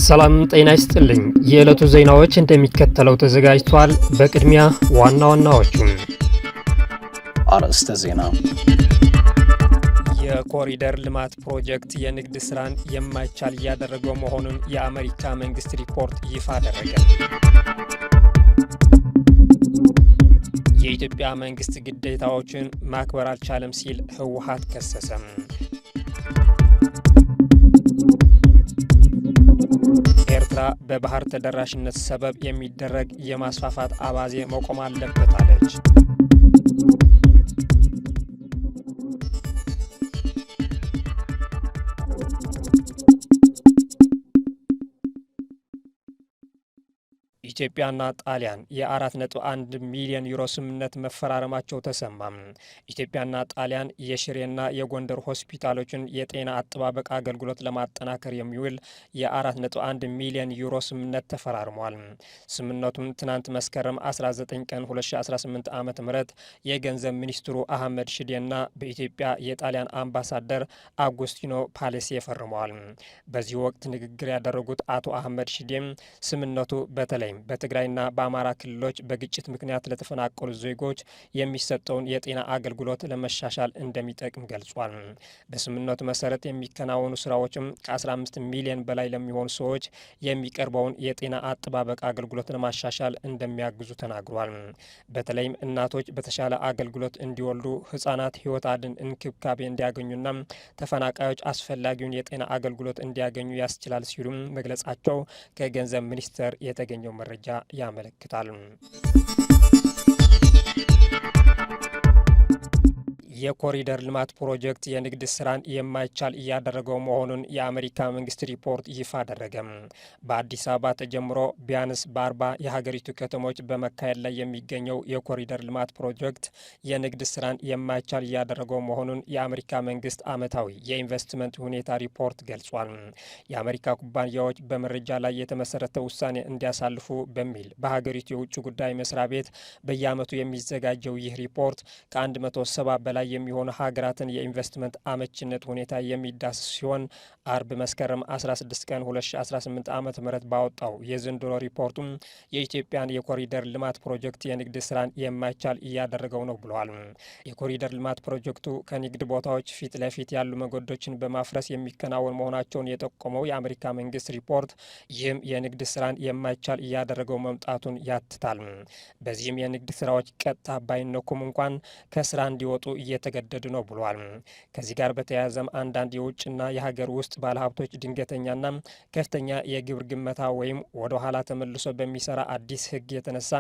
ሰላም ጤና ይስጥልኝ። የዕለቱ ዜናዎች እንደሚከተለው ተዘጋጅቷል። በቅድሚያ ዋና ዋናዎቹን አርዕስተ ዜና። የኮሪደር ልማት ፕሮጀክት የንግድ ስራን የማይቻል እያደረገው መሆኑን የአሜሪካ መንግስት ሪፖርት ይፋ አደረገ። የኢትዮጵያ መንግስት ግዴታዎችን ማክበር አልቻለም ሲል ህወሓት ከሰሰም። ኤርትራ በባህር ተደራሽነት ሰበብ የሚደረግ የማስፋፋት አባዜ መቆም አለበት አለች። ኢትዮጵያና ጣሊያን የ4.1 ሚሊዮን ዩሮ ስምምነት መፈራረማቸው ተሰማም። ኢትዮጵያና ጣሊያን የሽሬና የጎንደር ሆስፒታሎችን የጤና አጠባበቅ አገልግሎት ለማጠናከር የሚውል የ4.1 ሚሊዮን ዩሮ ስምምነት ተፈራርሟል። ስምምነቱን ትናንት መስከረም 19 ቀን 2018 ዓ.ም የገንዘብ ሚኒስትሩ አህመድ ሽዴና በኢትዮጵያ የጣሊያን አምባሳደር አጉስቲኖ ፓሌሴ ፈርመዋል። በዚህ ወቅት ንግግር ያደረጉት አቶ አህመድ ሽዴም ስምምነቱ በተለይም በትግራይና በአማራ ክልሎች በግጭት ምክንያት ለተፈናቀሉ ዜጎች የሚሰጠውን የጤና አገልግሎት ለመሻሻል እንደሚጠቅም ገልጿል። በስምምነቱ መሰረት የሚከናወኑ ስራዎችም ከ15 ሚሊዮን በላይ ለሚሆኑ ሰዎች የሚቀርበውን የጤና አጠባበቅ አገልግሎት ለማሻሻል እንደሚያግዙ ተናግሯል። በተለይም እናቶች በተሻለ አገልግሎት እንዲወልዱ፣ ህጻናት ህይወት አድን እንክብካቤ እንዲያገኙና ተፈናቃዮች አስፈላጊውን የጤና አገልግሎት እንዲያገኙ ያስችላል ሲሉም መግለጻቸው ከገንዘብ ሚኒስቴር የተገኘው መረጃ ያመለክታል። የኮሪደር ልማት ፕሮጀክት የንግድ ስራን የማይቻል እያደረገው መሆኑን የአሜሪካ መንግስት ሪፖርት ይፋ አደረገ። በአዲስ አበባ ተጀምሮ ቢያንስ በ40 የሀገሪቱ ከተሞች በመካሄድ ላይ የሚገኘው የኮሪደር ልማት ፕሮጀክት የንግድ ስራን የማይቻል እያደረገው መሆኑን የአሜሪካ መንግስት ዓመታዊ የኢንቨስትመንት ሁኔታ ሪፖርት ገልጿል። የአሜሪካ ኩባንያዎች በመረጃ ላይ የተመሰረተ ውሳኔ እንዲያሳልፉ በሚል በሀገሪቱ የውጭ ጉዳይ መስሪያ ቤት በየዓመቱ የሚዘጋጀው ይህ ሪፖርት ከ170 በላይ የሚሆኑ ሀገራትን የኢንቨስትመንት አመችነት ሁኔታ የሚዳስስ ሲሆን አርብ መስከረም 16 ቀን 2018 ዓ.ም ባወጣው የዘንድሮ ሪፖርቱም የኢትዮጵያን የኮሪደር ልማት ፕሮጀክት የንግድ ስራን የማይቻል እያደረገው ነው ብለዋል። የኮሪደር ልማት ፕሮጀክቱ ከንግድ ቦታዎች ፊት ለፊት ያሉ መንገዶችን በማፍረስ የሚከናወን መሆናቸውን የጠቆመው የአሜሪካ መንግስት ሪፖርት ይህም የንግድ ስራን የማይቻል እያደረገው መምጣቱን ያትታል። በዚህም የንግድ ስራዎች ቀጥታ ባይነኩም እንኳን ከስራ እንዲወጡ እየተገደዱ ነው ብሏል። ከዚህ ጋር በተያያዘም አንዳንድ የውጭና የሀገር ውስጥ ባለሀብቶች ድንገተኛና ከፍተኛ የግብር ግመታ ወይም ወደ ኋላ ተመልሶ በሚሰራ አዲስ ሕግ የተነሳ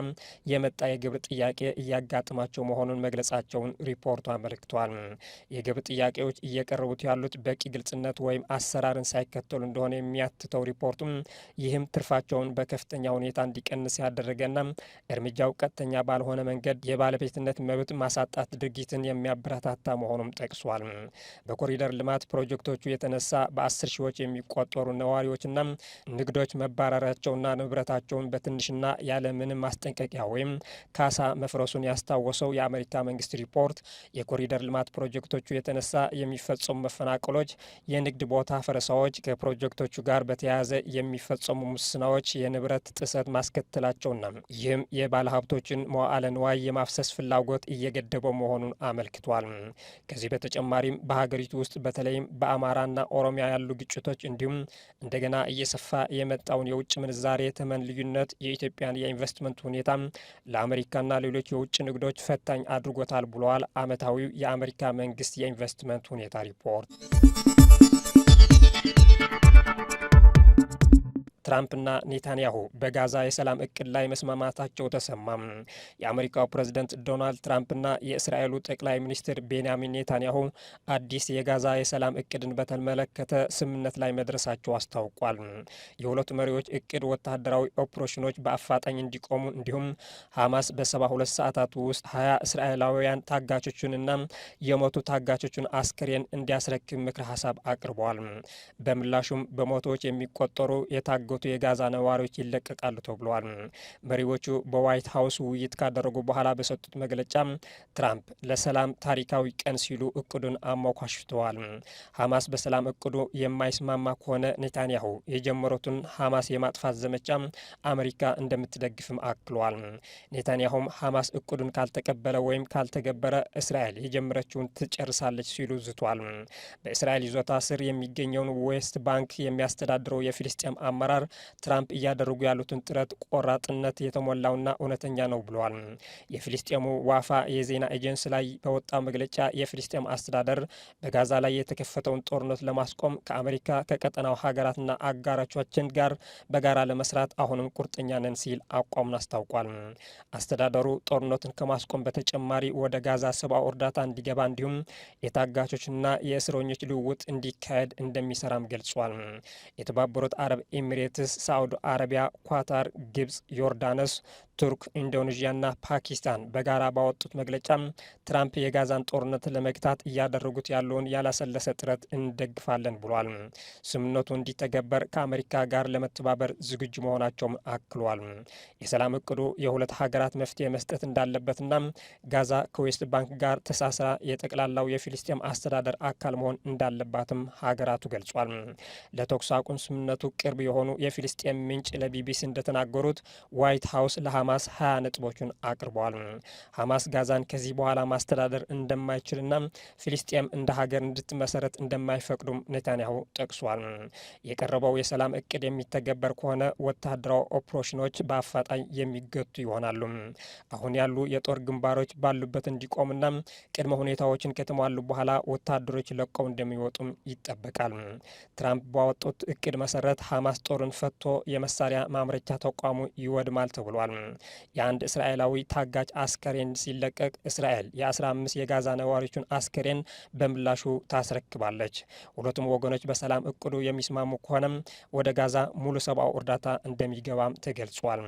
የመጣ የግብር ጥያቄ እያጋጥማቸው መሆኑን መግለጻቸውን ሪፖርቱ አመልክቷል። የግብር ጥያቄዎች እየቀረቡት ያሉት በቂ ግልጽነት ወይም አሰራርን ሳይከተሉ እንደሆነ የሚያትተው ሪፖርቱም ይህም ትርፋቸውን በከፍተኛ ሁኔታ እንዲቀንስ ያደረገና እርምጃው ቀጥተኛ ባልሆነ መንገድ የባለቤትነት መብት ማሳጣት ድርጊትን የሚያበረታታ መሆኑም ጠቅሷል። በኮሪደር ልማት ፕሮጀክቶቹ የተነሳ በ10 ሺዎች የሚቆጠሩ ነዋሪዎችና ንግዶች መባረራቸውና ንብረታቸውን በትንሽና ያለ ምንም ማስጠንቀቂያ ወይም ካሳ መፍረሱን ያስታወሰው የአሜሪካ መንግስት ሪፖርት የኮሪደር ልማት ፕሮጀክቶቹ የተነሳ የሚፈጸሙ መፈናቀሎች፣ የንግድ ቦታ ፈረሳዎች፣ ከፕሮጀክቶቹ ጋር በተያያዘ የሚፈጸሙ ሙስናዎች የንብረት ጥሰት ማስከተላቸውና ይህም የባለሀብቶችን መዋዕለ ንዋይ የማፍሰስ ፍላጎት እየገደበው መሆኑን አመልክቷል። ከዚህ በተጨማሪም በሀገሪቱ ውስጥ በተለይም በአማራና ኦሮሚያ ያሉ ግጭቶች እንዲሁም እንደገና እየሰፋ የመጣውን የውጭ ምንዛሬ ተመን ልዩነት የኢትዮጵያን የኢንቨስትመንት ሁኔታ ለአሜሪካና ሌሎች የውጭ ንግዶች ፈታኝ አድርጎታል ብለዋል ዓመታዊው የአሜሪካ መንግስት የኢንቨስትመንት ሁኔታ ሪፖርት። ትራምፕና ኔታንያሁ በጋዛ የሰላም እቅድ ላይ መስማማታቸው ተሰማም። የአሜሪካው ፕሬዝደንት ዶናልድ ትራምፕና የእስራኤሉ ጠቅላይ ሚኒስትር ቤንያሚን ኔታንያሁ አዲስ የጋዛ የሰላም እቅድን በተመለከተ ስምምነት ላይ መድረሳቸው አስታውቋል። የሁለቱ መሪዎች እቅድ ወታደራዊ ኦፕሬሽኖች በአፋጣኝ እንዲቆሙ እንዲሁም ሐማስ በ72 ሰዓታት ውስጥ 20 እስራኤላውያን ታጋቾችንና የሞቱ ታጋቾችን አስክሬን እንዲያስረክብ ምክረ ሀሳብ አቅርበዋል። በምላሹም በመቶዎች የሚቆጠሩ የታገቱ የሚገመቱ የጋዛ ነዋሪዎች ይለቀቃሉ ተብሏል። መሪዎቹ በዋይት ሀውስ ውይይት ካደረጉ በኋላ በሰጡት መግለጫ ትራምፕ ለሰላም ታሪካዊ ቀን ሲሉ እቅዱን አሞካሽተዋል። ሐማስ በሰላም እቅዱ የማይስማማ ከሆነ ኔታንያሁ የጀመሩትን ሐማስ የማጥፋት ዘመቻ አሜሪካ እንደምትደግፍም አክሏል። ኔታንያሁም ሐማስ እቅዱን ካልተቀበለ ወይም ካልተገበረ እስራኤል የጀመረችውን ትጨርሳለች ሲሉ ዝቷል። በእስራኤል ይዞታ ስር የሚገኘውን ዌስት ባንክ የሚያስተዳድረው የፊልስጤም አመራር ትራምፕ እያደረጉ ያሉትን ጥረት ቆራጥነት የተሞላውና እውነተኛ ነው ብለዋል። የፊልስጤሙ ዋፋ የዜና ኤጀንሲ ላይ በወጣው መግለጫ የፊልስጤም አስተዳደር በጋዛ ላይ የተከፈተውን ጦርነት ለማስቆም ከአሜሪካ ከቀጠናው ሀገራትና አጋሮቻችን ጋር በጋራ ለመስራት አሁንም ቁርጠኛ ነን ሲል አቋሙን አስታውቋል። አስተዳደሩ ጦርነትን ከማስቆም በተጨማሪ ወደ ጋዛ ሰብአዊ እርዳታ እንዲገባ እንዲሁም የታጋቾችና የእስረኞች ልውውጥ እንዲካሄድ እንደሚሰራም ገልጿል። የተባበሩት አረብ ኤሚሬትስ፣ ሳዑዲ አረቢያ፣ ኳታር፣ ግብጽ፣ ዮርዳኖስ፣ ቱርክ፣ ኢንዶኔዥያና ፓኪስታን በጋራ ባወጡት መግለጫ ትራምፕ የጋዛን ጦርነት ለመግታት እያደረጉት ያለውን ያላሰለሰ ጥረት እንደግፋለን ብሏል። ስምምነቱ እንዲተገበር ከአሜሪካ ጋር ለመተባበር ዝግጁ መሆናቸውም አክሏል። የሰላም እቅዱ የሁለት ሀገራት መፍትሄ መስጠት እንዳለበትና ጋዛ ከዌስት ባንክ ጋር ተሳስራ የጠቅላላው የፊልስጤም አስተዳደር አካል መሆን እንዳለባትም ሀገራቱ ገልጿል። ለተኩስ አቁም ስምምነቱ ቅርብ የሆኑ የፊልስጤም ምንጭ ለቢቢሲ እንደተናገሩት ዋይት ሀውስ ለሐማስ 20 ነጥቦችን አቅርበዋል። ሐማስ ጋዛን ከዚህ በኋላ ማስተዳደር እንደማይችልና ፊልስጤም እንደ ሀገር እንድትመሰረት እንደማይፈቅዱም ኔታንያሁ ጠቅሷል። የቀረበው የሰላም እቅድ የሚተገበር ከሆነ ወታደራዊ ኦፕሬሽኖች በአፋጣኝ የሚገቱ ይሆናሉ። አሁን ያሉ የጦር ግንባሮች ባሉበት እንዲቆሙና ቅድመ ሁኔታዎችን ከተሟሉ በኋላ ወታደሮች ለቀው እንደሚወጡም ይጠበቃል። ትራምፕ ባወጡት እቅድ መሰረት ሐማስ ጦርን ፈቶ የመሳሪያ ማምረቻ ተቋሙ ይወድማል ተብሏል። የአንድ እስራኤላዊ ታጋጅ አስከሬን ሲለቀቅ እስራኤል የ15 የጋዛ ነዋሪዎችን አስከሬን በምላሹ ታስረክባለች። ሁለቱም ወገኖች በሰላም እቅዱ የሚስማሙ ከሆነም ወደ ጋዛ ሙሉ ሰብአዊ እርዳታ እንደሚገባም ተገልጿል።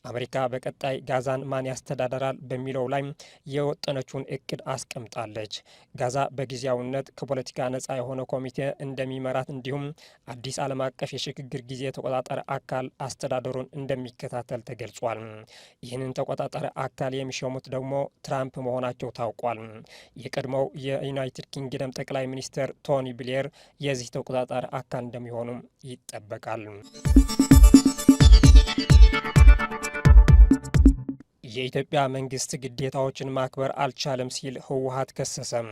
አሜሪካ በቀጣይ ጋዛን ማን ያስተዳደራል በሚለው ላይ የወጠነችውን እቅድ አስቀምጣለች። ጋዛ በጊዜያዊነት ከፖለቲካ ነጻ የሆነ ኮሚቴ እንደሚመራት እንዲሁም አዲስ ዓለም አቀፍ የሽግግር ጊዜ ተቆጣጣሪ አካል አስተዳደሩን እንደሚከታተል ተገልጿል። ይህንን ተቆጣጣሪ አካል የሚሾሙት ደግሞ ትራምፕ መሆናቸው ታውቋል። የቀድሞው የዩናይትድ ኪንግደም ጠቅላይ ሚኒስትር ቶኒ ብሌር የዚህ ተቆጣጣሪ አካል እንደሚሆኑም ይጠበቃል። የኢትዮጵያ መንግስት ግዴታዎችን ማክበር አልቻለም ሲል ህወሀት ከሰሰም።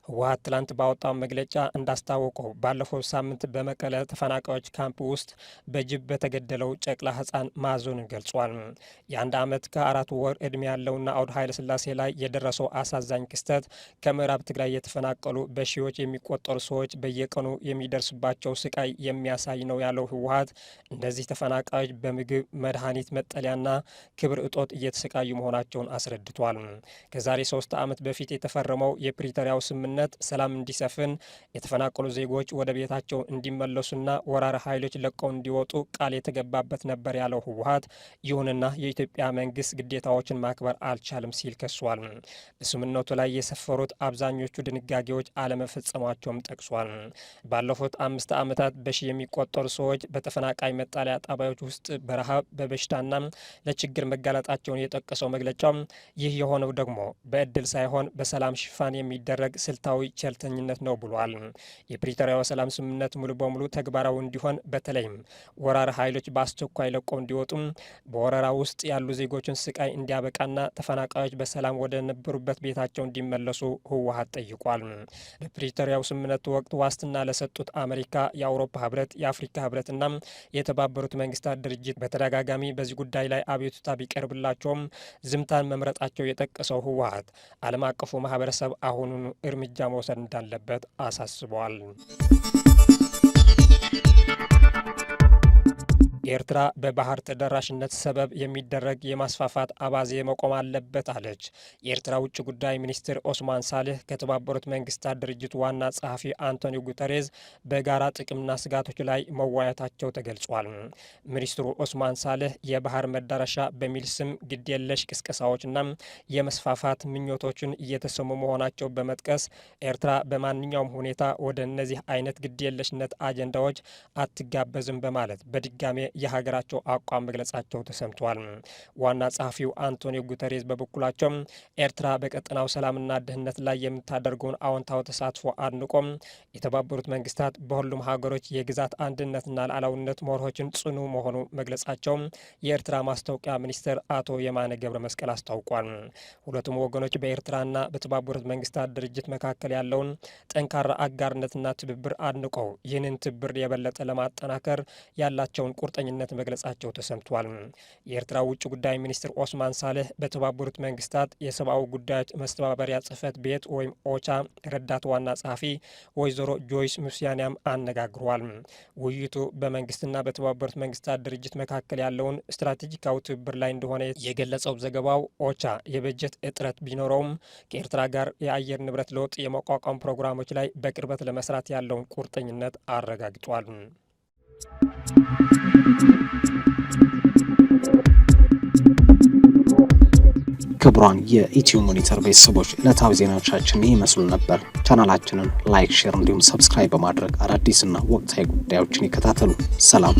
ህወሀት ትላንት ባወጣው መግለጫ እንዳስታወቀው ባለፈው ሳምንት በመቀለ ተፈናቃዮች ካምፕ ውስጥ በጅብ በተገደለው ጨቅላ ህፃን ማዘኑን ገልጿል። የ1 ዓመት ከ4 ወር ዕድሜ ያለውና አውድ ኃይለ ሥላሴ ላይ የደረሰው አሳዛኝ ክስተት ከምዕራብ ትግራይ የተፈናቀሉ በሺዎች የሚቆጠሩ ሰዎች በየቀኑ የሚደርስባቸው ስቃይ የሚያሳይ ነው ያለው ህወሀት እነዚህ ተፈናቃዮች በምግብ፣ መድኃኒት፣ መጠለያና ክብር እጦት እየተሰቃዩ መሆናቸውን አስረድቷል። ከዛሬ 3 ዓመት በፊት የተፈረመው የፕሪቶሪያው ስምምነት ሰላም እንዲሰፍን የተፈናቀሉ ዜጎች ወደ ቤታቸው እንዲመለሱና ወራሪ ኃይሎች ለቀው እንዲወጡ ቃል የተገባበት ነበር ያለው ህወሀት፣ ይሁንና የኢትዮጵያ መንግስት ግዴታዎችን ማክበር አልቻለም ሲል ከሷል። በስምምነቱ ላይ የሰፈሩት አብዛኞቹ ድንጋጌዎች አለመፈጸማቸውም ጠቅሷል። ባለፉት 5 ዓመታት በሺህ የሚቆጠሩ ሰዎች በተፈናቃይ መጠለያ ጣቢያዎች ውስጥ በረሃብ በበሽታና ለችግር መጋለጣቸውን የጠቀሰው መግለጫው ይህ የሆነው ደግሞ በእድል ሳይሆን በሰላም ሽፋን የሚደረግ ስልታዊ ቸልተኝነት ነው ብሏል። የፕሪቶሪያው ሰላም ስምምነት ሙሉ በሙሉ ተግባራዊ እንዲሆን በተለይም ወራሪ ኃይሎች በአስቸኳይ ለቀው እንዲወጡም በወረራ ውስጥ ያሉ ዜጎችን ስቃይ እንዲያበቃና ተፈናቃዮች በሰላም ወደ ነበሩበት ቤታቸው እንዲመለሱ ህወሀት ጠይቋል። በፕሪቶሪያው ስምምነት ወቅት ዋስትና ለሰጡት አሜሪካ፣ የአውሮፓ ህብረት፣ የአፍሪካ ህብረትና የተባበሩት መንግስታት ድርጅት በተደጋጋሚ በዚህ ጉዳይ ላይ አቤቱታ ቢቀርብላቸውም ዝምታን መምረጣቸው የጠቀሰው ህወሀት ዓለም አቀፉ ማህበረሰብ አሁኑኑ እርምጃ መውሰድ እንዳለበት አሳስበዋል። ኤርትራ በባህር ተደራሽነት ሰበብ የሚደረግ የማስፋፋት አባዜ መቆም አለበት አለች። የኤርትራ ውጭ ጉዳይ ሚኒስትር ኦስማን ሳልህ ከተባበሩት መንግስታት ድርጅት ዋና ጸሐፊ አንቶኒዮ ጉተሬዝ በጋራ ጥቅምና ስጋቶች ላይ መወያየታቸው ተገልጿል። ሚኒስትሩ ኦስማን ሳልህ የባህር መዳረሻ በሚል ስም ግድየለሽ ቅስቀሳዎችና የመስፋፋት ምኞቶችን እየተሰሙ መሆናቸው በመጥቀስ ኤርትራ በማንኛውም ሁኔታ ወደ እነዚህ አይነት ግድየለሽነት አጀንዳዎች አትጋበዝም በማለት በድጋሜ የሀገራቸው አቋም መግለጻቸው ተሰምቷል። ዋና ጸሐፊው አንቶኒዮ ጉተሬዝ በበኩላቸው ኤርትራ በቀጠናው ሰላምና ደህንነት ላይ የምታደርገውን አዎንታዊ ተሳትፎ አድንቆም የተባበሩት መንግስታት በሁሉም ሀገሮች የግዛት አንድነትና ሉዓላዊነት መርሆችን ጽኑ መሆኑ መግለጻቸው የኤርትራ ማስታወቂያ ሚኒስትር አቶ የማነ ገብረ መስቀል አስታውቋል። ሁለቱም ወገኖች በኤርትራና በተባበሩት መንግስታት ድርጅት መካከል ያለውን ጠንካራ አጋርነትና ትብብር አድንቀው ይህንን ትብብር የበለጠ ለማጠናከር ያላቸውን ቁርጠኝነት መግለጻቸው ተሰምቷል። የኤርትራ ውጭ ጉዳይ ሚኒስትር ኦስማን ሳልህ በተባበሩት መንግስታት የሰብአዊ ጉዳዮች መስተባበሪያ ጽህፈት ቤት ወይም ኦቻ ረዳት ዋና ጸሐፊ ወይዘሮ ጆይስ ሙሲያንያም አነጋግሯል። ውይይቱ በመንግስትና በተባበሩት መንግስታት ድርጅት መካከል ያለውን ስትራቴጂካዊ ትብብር ላይ እንደሆነ የገለጸው ዘገባው ኦቻ የበጀት እጥረት ቢኖረውም ከኤርትራ ጋር የአየር ንብረት ለውጥ የመቋቋም ፕሮግራሞች ላይ በቅርበት ለመስራት ያለውን ቁርጠኝነት አረጋግጧል። ክቡራን የኢትዮ ሞኒተር ቤተሰቦች ዕለታዊ ዜናዎቻችን ይመስሉ ነበር። ቻናላችንን ላይክ፣ ሼር እንዲሁም ሰብስክራይብ በማድረግ አዳዲስና ወቅታዊ ጉዳዮችን ይከታተሉ። ሰላም።